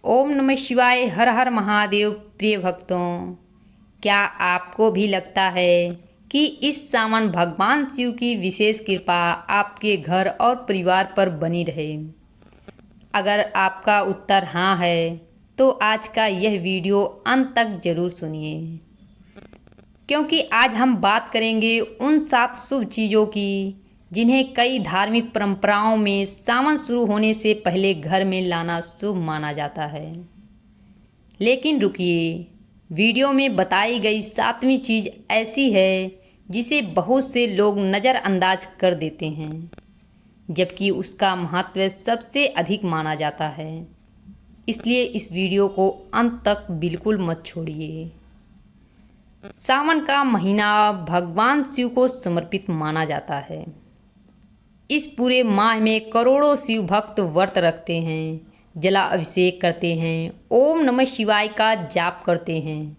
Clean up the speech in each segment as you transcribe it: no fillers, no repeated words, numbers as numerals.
ओम नमः शिवाय। हर हर महादेव। प्रिय भक्तों, क्या आपको भी लगता है कि इस सावन भगवान शिव की विशेष कृपा आपके घर और परिवार पर बनी रहे? अगर आपका उत्तर हाँ है तो आज का यह वीडियो अंत तक जरूर सुनिए, क्योंकि आज हम बात करेंगे उन 7 शुभ चीज़ों की जिन्हें कई धार्मिक परंपराओं में सावन शुरू होने से पहले घर में लाना शुभ माना जाता है। लेकिन रुकिए, वीडियो में बताई गई 7वीं चीज़ ऐसी है जिसे बहुत से लोग नज़रअंदाज कर देते हैं, जबकि उसका महत्व सबसे अधिक माना जाता है। इसलिए इस वीडियो को अंत तक बिल्कुल मत छोड़िए। सावन का महीना भगवान शिव को समर्पित माना जाता है। इस पूरे माह में करोड़ों शिव भक्त व्रत रखते हैं, जला अभिषेक करते हैं, ओम नमः शिवाय का जाप करते हैं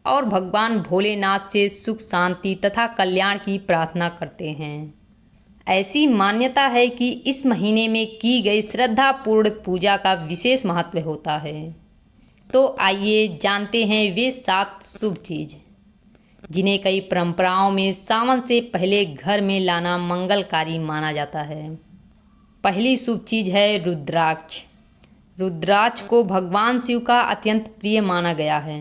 और भगवान भोलेनाथ से सुख शांति तथा कल्याण की प्रार्थना करते हैं। ऐसी मान्यता है कि इस महीने में की गई श्रद्धापूर्ण पूजा का विशेष महत्व होता है। तो आइए जानते हैं वे 7 शुभ चीज़ जिन्हें कई परंपराओं में सावन से पहले घर में लाना मंगलकारी माना जाता है। पहली शुभ चीज़ है रुद्राक्ष। रुद्राक्ष को भगवान शिव का अत्यंत प्रिय माना गया है।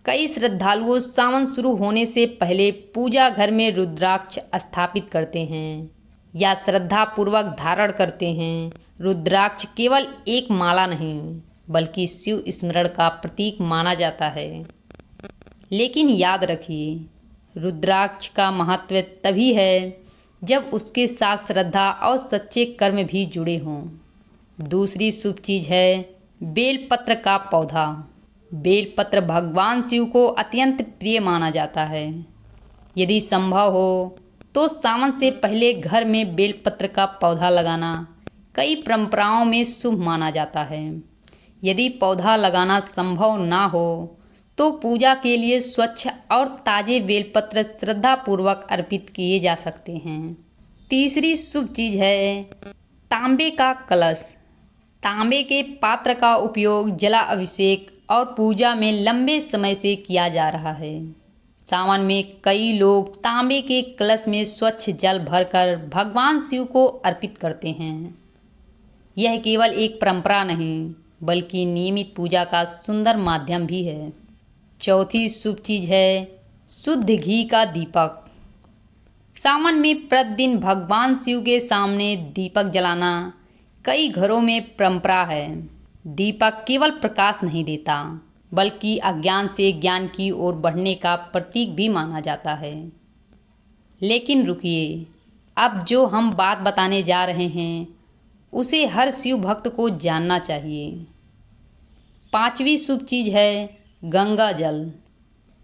कई श्रद्धालुओं सावन शुरू होने से पहले पूजा घर में रुद्राक्ष स्थापित करते हैं या श्रद्धापूर्वक धारण करते हैं। रुद्राक्ष केवल एक माला नहीं, बल्कि शिव स्मरण का प्रतीक माना जाता है। लेकिन याद रखिए, रुद्राक्ष का महत्व तभी है जब उसके साथ श्रद्धा और सच्चे कर्म भी जुड़े हों। दूसरी शुभ चीज़ है बेलपत्र का पौधा। बेलपत्र भगवान शिव को अत्यंत प्रिय माना जाता है। यदि संभव हो तो सावन से पहले घर में बेलपत्र का पौधा लगाना कई परंपराओं में शुभ माना जाता है। यदि पौधा लगाना संभव ना हो तो पूजा के लिए स्वच्छ और ताज़े बेलपत्र श्रद्धापूर्वक अर्पित किए जा सकते हैं। तीसरी शुभ चीज़ है तांबे का कलश। तांबे के पात्र का उपयोग जला अभिषेक और पूजा में लंबे समय से किया जा रहा है। सावन में कई लोग तांबे के कलश में स्वच्छ जल भरकर भगवान शिव को अर्पित करते हैं। यह केवल एक परंपरा नहीं, बल्कि नियमित पूजा का सुंदर माध्यम भी है। चौथी शुभ चीज़ है शुद्ध घी का दीपक। सावन में प्रतिदिन भगवान शिव के सामने दीपक जलाना कई घरों में परंपरा है। दीपक केवल प्रकाश नहीं देता, बल्कि अज्ञान से ज्ञान की ओर बढ़ने का प्रतीक भी माना जाता है। लेकिन रुकिए, अब जो हम बात बताने जा रहे हैं उसे हर शिव भक्त को जानना चाहिए। 5वीं शुभ चीज़ है गंगा जल।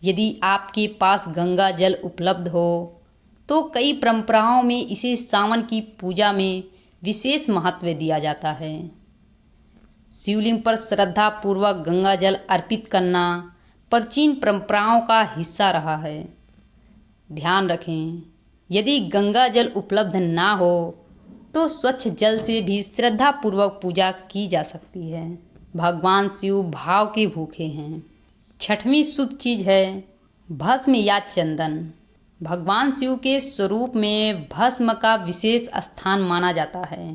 यदि आपके पास गंगा जल उपलब्ध हो तो कई परंपराओं में इसे सावन की पूजा में विशेष महत्व दिया जाता है। शिवलिंग पर श्रद्धापूर्वक गंगा जल अर्पित करना प्राचीन परंपराओं का हिस्सा रहा है। ध्यान रखें, यदि गंगा जल उपलब्ध ना हो तो स्वच्छ जल से भी श्रद्धापूर्वक पूजा की जा सकती है। भगवान शिव भाव के भूखे हैं। 6वीं शुभ चीज़ है भस्म या चंदन। भगवान शिव के स्वरूप में भस्म का विशेष स्थान माना जाता है।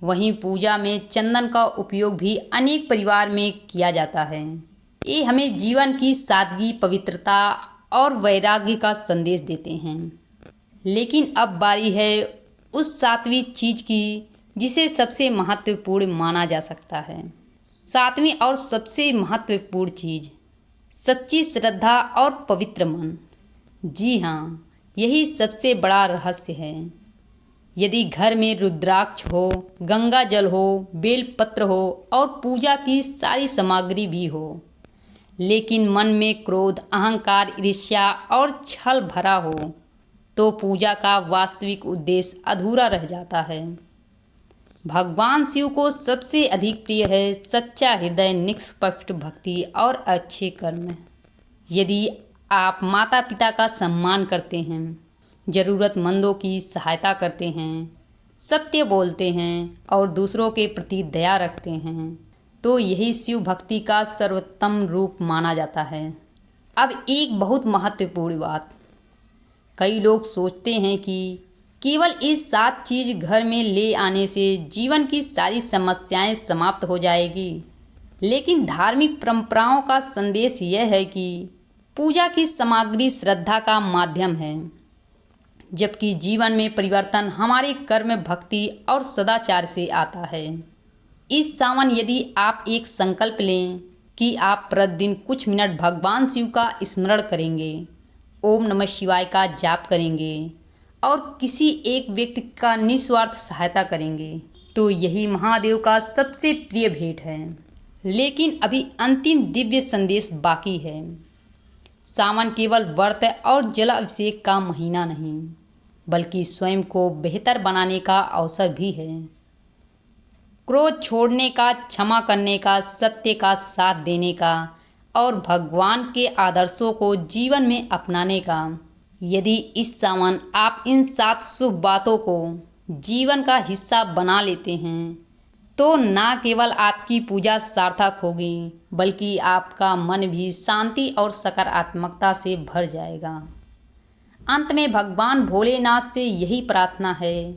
वहीं पूजा में चंदन का उपयोग भी अनेक परिवार में किया जाता है। ये हमें जीवन की सादगी, पवित्रता और वैराग्य का संदेश देते हैं। लेकिन अब बारी है उस 7वीं चीज़ की जिसे सबसे महत्वपूर्ण माना जा सकता है। 7वीं और सबसे महत्वपूर्ण चीज़ सच्ची श्रद्धा और पवित्र मन। जी हाँ, यही सबसे बड़ा रहस्य है। यदि घर में रुद्राक्ष हो, गंगा जल हो, बेलपत्र हो और पूजा की सारी सामग्री भी हो, लेकिन मन में क्रोध, अहंकार, ईर्ष्या और छल भरा हो, तो पूजा का वास्तविक उद्देश्य अधूरा रह जाता है। भगवान शिव को सबसे अधिक प्रिय है सच्चा हृदय, निष्पक्ष भक्ति और अच्छे कर्म। यदि आप माता पिता का सम्मान करते हैं, ज़रूरतमंदों की सहायता करते हैं, सत्य बोलते हैं और दूसरों के प्रति दया रखते हैं, तो यही शिव भक्ति का सर्वोत्तम रूप माना जाता है। अब एक बहुत महत्वपूर्ण बात, कई लोग सोचते हैं कि केवल इस 7 चीज़ घर में ले आने से जीवन की सारी समस्याएं समाप्त हो जाएगी। लेकिन धार्मिक परंपराओं का संदेश यह है कि पूजा की सामग्री श्रद्धा का माध्यम है, जबकि जीवन में परिवर्तन हमारे कर्म, भक्ति और सदाचार से आता है। इस सावन यदि आप एक संकल्प लें कि आप प्रतिदिन कुछ मिनट भगवान शिव का स्मरण करेंगे, ओम नमः शिवाय का जाप करेंगे और किसी एक व्यक्ति का निस्वार्थ सहायता करेंगे, तो यही महादेव का सबसे प्रिय भेंट है। लेकिन अभी अंतिम दिव्य संदेश बाकी है। सावन केवल व्रत और जलाभिषेक का महीना नहीं, बल्कि स्वयं को बेहतर बनाने का अवसर भी है। क्रोध छोड़ने का, क्षमा करने का, सत्य का साथ देने का और भगवान के आदर्शों को जीवन में अपनाने का। यदि इस सावन आप इन 7 शुभ बातों को जीवन का हिस्सा बना लेते हैं, तो ना केवल आपकी पूजा सार्थक होगी, बल्कि आपका मन भी शांति और सकारात्मकता से भर जाएगा। अंत में भगवान भोलेनाथ से यही प्रार्थना है,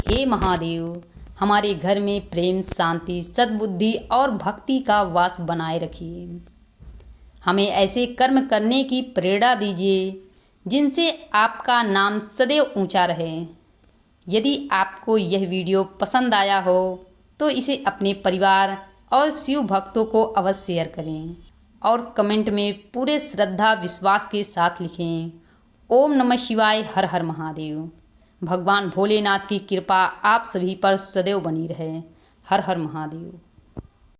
हे महादेव, हमारे घर में प्रेम, शांति, सद्बुद्धि और भक्ति का वास बनाए रखिए। हमें ऐसे कर्म करने की प्रेरणा दीजिए जिनसे आपका नाम सदैव ऊंचा रहे। यदि आपको यह वीडियो पसंद आया हो तो इसे अपने परिवार और शिव भक्तों को अवश्य शेयर करें और कमेंट में पूरे श्रद्धा विश्वास के साथ लिखें, ओम नमः शिवाय, हर हर महादेव। भगवान भोलेनाथ की कृपा आप सभी पर सदैव बनी रहे। हर हर महादेव।